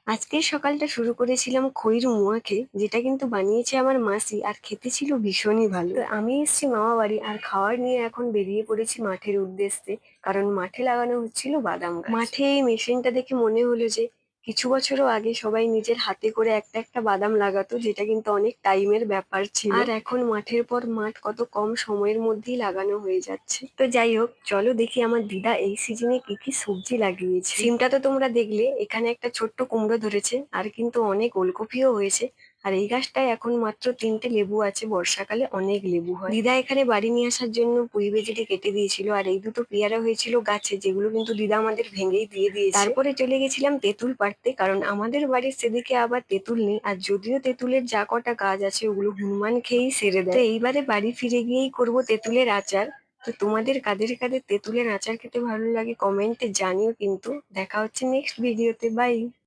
আজকের সকালটা শুরু করেছিলাম খইর মোয়া খেয়ে, যেটা কিন্তু বানিয়েছে আমার মাসি, আর খেতে ছিল ভীষণই ভালো। তো আমি এসেছি মামা বাড়ি, আর খাওয়ার নিয়ে এখন বেরিয়ে পড়েছি মাঠের উদ্দেশ্যে। কারণ মাঠে লাগানো হচ্ছিল বাদাম গাছ। মাঠে এই মেশিনটা দেখে মনে হলো যে কিছু বছরও আগে সবাই নিজের হাতে করে একটা একটা বাদাম লাগাতো, যেটা কিন্তু অনেক টাইমের ব্যাপার ছিল। আর এখন মাঠের পর মাঠ কত কম সময়ের মধ্যেই লাগানো হয়ে যাচ্ছে। তো যাই হোক, চলো দেখি আমার দিদা এই সিজনে কি কি সবজি লাগিয়েছে। সিমটা তো তোমরা দেখলে, এখানে একটা ছোট্ট কুমড়ো ধরেছে, আর কিন্তু অনেক ওলকপিও হয়েছে। আর এই গাছটায় এখন মাত্র 3টে লেবু আছে, বর্ষাকালে অনেক লেবু হয়। দিদা এখানে বাড়ি নিয়ে আসার জন্য পুঁই বেজিটি কেটে দিয়েছিল, আর এই দুটো পেয়ারা হয়েছিল গাছে, যেগুলো কিন্তু দিদা আমাদের ভেঙেই দিয়ে দিয়েছে। তারপরে চলে গেছিলাম তেঁতুল পাড়তে, কারণ আমাদের বাড়ির সেদিকে আবার তেঁতুল নেই, আর যদিও তেঁতুলের যা কটা গাছ আছে ওগুলো হনুমান খেয়েই সেরে দেয়। তো এইবারে বাড়ি ফিরে গিয়েই করবো তেঁতুলের আচার। তো তোমাদের কাদের কাদের তেঁতুলের আচার খেতে ভালো লাগে কমেন্টে জানিও কিন্তু। দেখা হচ্ছে নেক্সট ভিডিওতে, বাই।